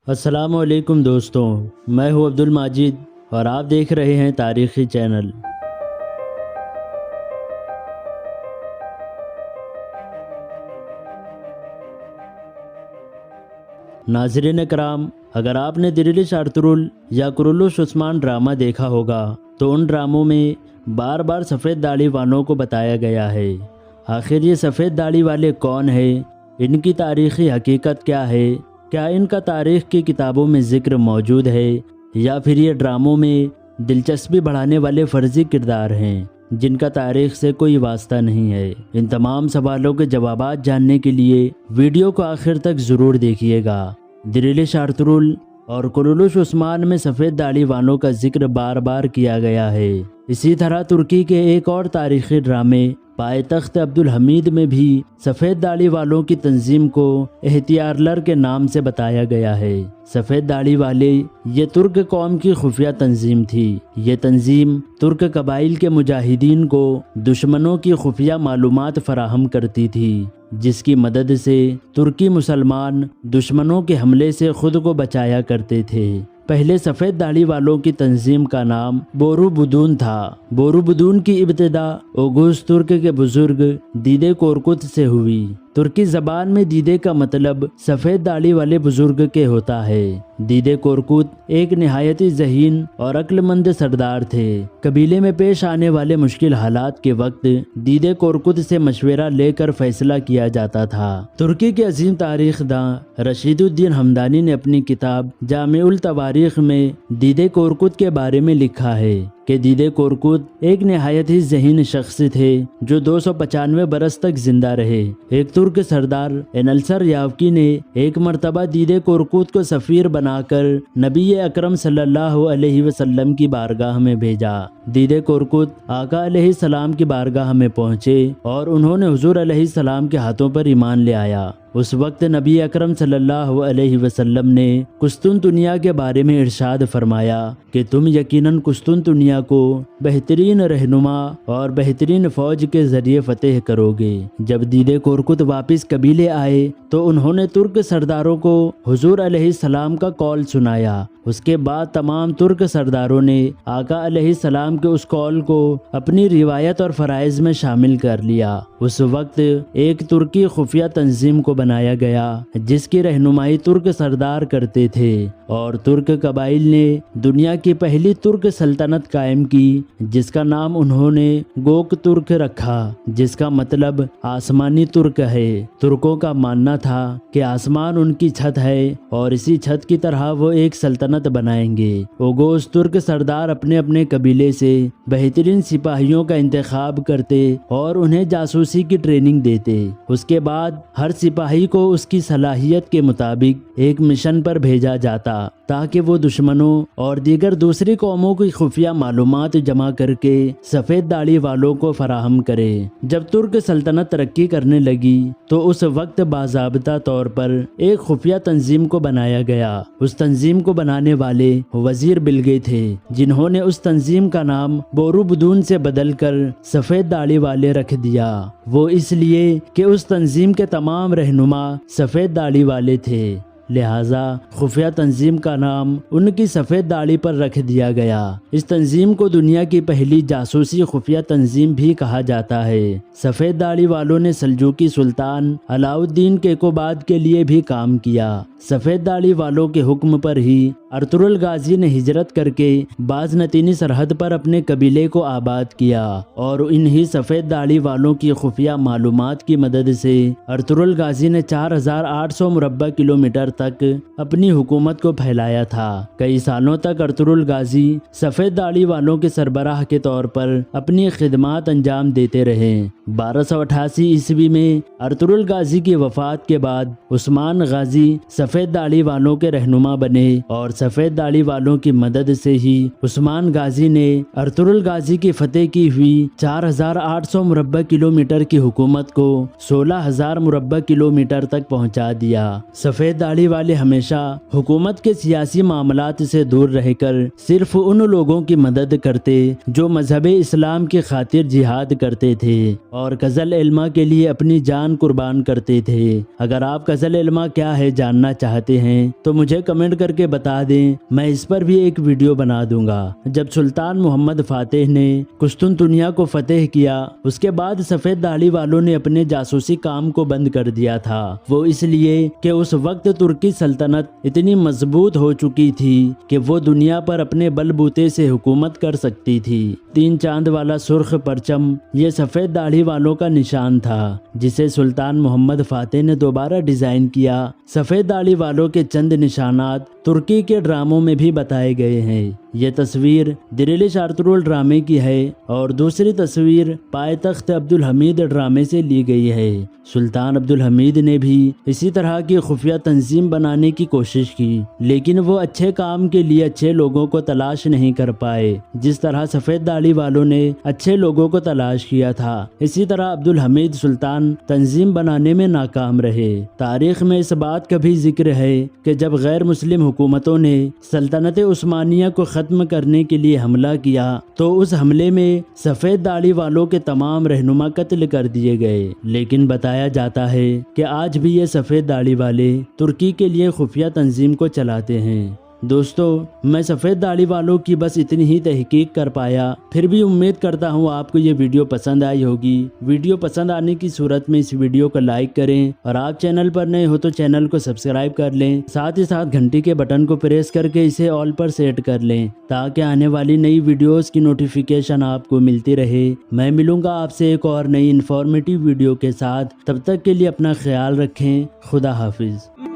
السلام علیکم دوستوں، میں ہوں عبد الماجد اور آپ دیکھ رہے ہیں تاریخی چینل۔ ناظرین اکرام، اگر آپ نے دریلش ارطغرل یا کرولوس عثمان ڈرامہ دیکھا ہوگا تو ان ڈراموں میں بار بار سفید داڑھی والوں کو بتایا گیا ہے۔ آخر یہ سفید داڑھی والے کون ہیں؟ ان کی تاریخی حقیقت کیا ہے؟ کیا ان کا تاریخ کی کتابوں میں ذکر موجود ہے یا پھر یہ ڈراموں میں دلچسپی بڑھانے والے فرضی کردار ہیں جن کا تاریخ سے کوئی واسطہ نہیں ہے؟ ان تمام سوالوں کے جوابات جاننے کے لیے ویڈیو کو آخر تک ضرور دیکھیے گا۔ دریلش ارطغرل اور کرولوس عثمان میں سفید داڑھی والوں کا ذکر بار بار کیا گیا ہے۔ اسی طرح ترکی کے ایک اور تاریخی ڈرامے پائے تخت عبدالحمید میں بھی سفید داڑھی والوں کی تنظیم کو احتیارلر کے نام سے بتایا گیا ہے۔ سفید داڑھی والے یہ ترک قوم کی خفیہ تنظیم تھی۔ یہ تنظیم ترک قبائل کے مجاہدین کو دشمنوں کی خفیہ معلومات فراہم کرتی تھی، جس کی مدد سے ترکی مسلمان دشمنوں کے حملے سے خود کو بچایا کرتے تھے۔ پہلے سفید داڑھی والوں کی تنظیم کا نام بورو بدون تھا۔ بورو بدون کی ابتدا اوغوز ترک کے بزرگ دیدے کورکوت سے ہوئی۔ ترکی زبان میں دیدے کا مطلب سفید داڑھی والے بزرگ کے ہوتا ہے۔ دیدے کورکوت ایک نہایت ذہین اور عقل مند سردار تھے۔ قبیلے میں پیش آنے والے مشکل حالات کے وقت دیدے کورکوت سے مشورہ لے کر فیصلہ کیا جاتا تھا۔ ترکی کے عظیم تاریخ داں رشید الدین ہمدانی نے اپنی کتاب جامع التواریخ میں دیدے کورکوت کے بارے میں لکھا ہے کہ دیدے کورکوت ایک نہایت ہی ذہین شخص تھے جو 295 برس تک زندہ رہے۔ ایک ترک سردار انلسر یاوکی نے ایک مرتبہ دیدے کورکوت کو سفیر بنا کر نبی اکرم صلی اللہ علیہ وسلم کی بارگاہ میں بھیجا۔ دیدے کورکوت آقا علیہ السلام کی بارگاہ میں پہنچے اور انہوں نے حضور علیہ السلام کے ہاتھوں پر ایمان لے آیا۔ اس وقت نبی اکرم صلی اللہ علیہ وسلم نے قسطنطنیہ کے بارے میں ارشاد فرمایا کہ تم یقیناً قسطنطنیہ کو بہترین رہنما اور بہترین فوج کے ذریعے فتح کرو گے۔ جب دیدے کورکوت واپس قبیلے آئے تو انہوں نے ترک سرداروں کو حضور علیہ السلام کا قول سنایا۔ اس کے بعد تمام ترک سرداروں نے آقا علیہ السلام کے اس قول کو اپنی روایت اور فرائض میں شامل کر لیا۔ اس وقت ایک ترکی خفیہ تنظیم کو بنایا گیا جس کی رہنمائی ترک سردار کرتے تھے، اور ترک قبائل نے دنیا کی پہلی ترک سلطنت قائم کی جس کا نام انہوں نے گوک ترک رکھا، جس کا مطلب آسمانی ترک ہے۔ ترکوں کا ماننا تھا کہ آسمان ان کی چھت ہے اور اسی چھت کی طرح وہ ایک سلطنت بنائیں گے۔ اوغوز ترک سردار اپنے اپنے قبیلے سے بہترین سپاہیوں کا انتخاب کرتے اور انہیں جاسوسی کی ٹریننگ دیتے۔ اس کے بعد ہر سپاہی کو اس کی صلاحیت کے مطابق ایک مشن پر بھیجا جاتا تاکہ وہ دشمنوں اور دیگر دوسری قوموں کی خفیہ معلومات جمع کر کے سفید داڑھی والوں کو فراہم کرے۔ جب ترک سلطنت ترقی کرنے لگی تو اس وقت باضابطہ طور پر ایک خفیہ تنظیم کو بنایا گیا۔ اس تنظیم کو بنانے والے وزیر بلگے تھے جنہوں نے اس تنظیم کا نام بورو بدون سے بدل کر سفید داڑھی والے رکھ دیا۔ وہ اس لیے کہ اس تنظیم کے تمام رہنما سفید داڑھی والے تھے، لہذا خفیہ تنظیم کا نام ان کی سفید داڑھی پر رکھ دیا گیا۔ اس تنظیم کو دنیا کی پہلی جاسوسی خفیہ تنظیم بھی کہا جاتا ہے۔ سفید داڑھی والوں نے سلجوقی سلطان علاء الدین کیقوباد کے لیے بھی کام کیا۔ سفید داڑھی والوں کے حکم پر ہی ارطغرل غازی نے ہجرت کر کے بازنطینی سرحد پر اپنے قبیلے کو آباد کیا، اور انہی سفید داڑھی والوں کی خفیہ معلومات کی مدد سے ارطغرل غازی نے 4800 مربع کلومیٹر تک اپنی حکومت کو پھیلایا تھا۔ کئی سالوں تک ارطغرل غازی سفید داڑھی والوں کے سربراہ کے طور پر اپنی خدمات انجام دیتے رہے۔ 1288 عیسوی میں ارطغرل غازی کی وفات کے بعد عثمان غازی سفید داڑھی والوں کے رہنما بنے، اور سفید داڑھی والوں کی مدد سے ہی عثمان غازی نے ارطغرل غازی کی فتح کی ہوئی 4800 مربع کلومیٹر کی حکومت کو 16000 مربع کلومیٹر تک پہنچا دیا۔ سفید داڑھی داڑھی والے ہمیشہ حکومت کے سیاسی معاملات سے دور رہ کر صرف ان لوگوں کی مدد کرتے جو مذہب اسلام کی خاطر جہاد کرتے تھے اور کنز العلم کے لیے اپنی جان قربان کرتے تھے۔ اگر آپ کنز العلم کیا ہے جاننا چاہتے ہیں تو مجھے کمنٹ کر کے بتا دیں، میں اس پر بھی ایک ویڈیو بنا دوں گا۔ جب سلطان محمد فاتح نے قسطنطنیہ کو فتح کیا، اس کے بعد سفید داڑھی والوں نے اپنے جاسوسی کام کو بند کر دیا تھا، وہ اس لیے کہ اس وقت ترکی سلطنت اتنی مضبوط ہو چکی تھی کہ وہ دنیا پر اپنے بل بوتے سے حکومت کر سکتی تھی۔ 3 چاند والا سرخ پرچم یہ سفید داڑھی والوں کا نشان تھا، جسے سلطان محمد فاتح نے دوبارہ ڈیزائن کیا۔ سفید داڑھی والوں کے چند نشانات ترکی کے ڈراموں میں بھی بتائے گئے ہیں۔ یہ تصویر دریلش ارطغرل ڈرامے کی ہے اور دوسری تصویر پائتخت عبدالحمید ڈرامے سے لی گئی ہے۔ سلطان عبدالحمید نے بھی اسی طرح کی خفیہ تنظیم بنانے کی کوشش کی، لیکن وہ اچھے کام کے لیے اچھے لوگوں کو تلاش نہیں کر پائے۔ جس طرح سفید داڑھی والوں نے اچھے لوگوں کو تلاش کیا تھا، اسی طرح عبدالحمید سلطان تنظیم بنانے میں ناکام رہے۔ تاریخ میں اس بات کا بھی ذکر ہے کہ جب غیر مسلم حکومتوں نے سلطنت عثمانیہ کو ختم کرنے کے لیے حملہ کیا تو اس حملے میں سفید داڑھی والوں کے تمام رہنما قتل کر دیے گئے، لیکن بتایا جاتا ہے کہ آج بھی یہ سفید داڑھی والے ترکی کے لیے خفیہ تنظیم کو چلاتے ہیں۔ دوستو، میں سفید داڑھی والوں کی بس اتنی ہی تحقیق کر پایا، پھر بھی امید کرتا ہوں آپ کو یہ ویڈیو پسند آئی ہوگی۔ ویڈیو پسند آنے کی صورت میں اس ویڈیو کو لائک کریں اور آپ چینل پر نئے ہو تو چینل کو سبسکرائب کر لیں، ساتھ ہی ساتھ گھنٹی کے بٹن کو پریس کر کے اسے آل پر سیٹ کر لیں تاکہ آنے والی نئی ویڈیوز کی نوٹیفیکیشن آپ کو ملتی رہے۔ میں ملوں گا آپ سے ایک اور نئی انفارمیٹیو ویڈیو کے ساتھ، تب تک کے لیے اپنا خیال رکھیں۔ خدا حافظ۔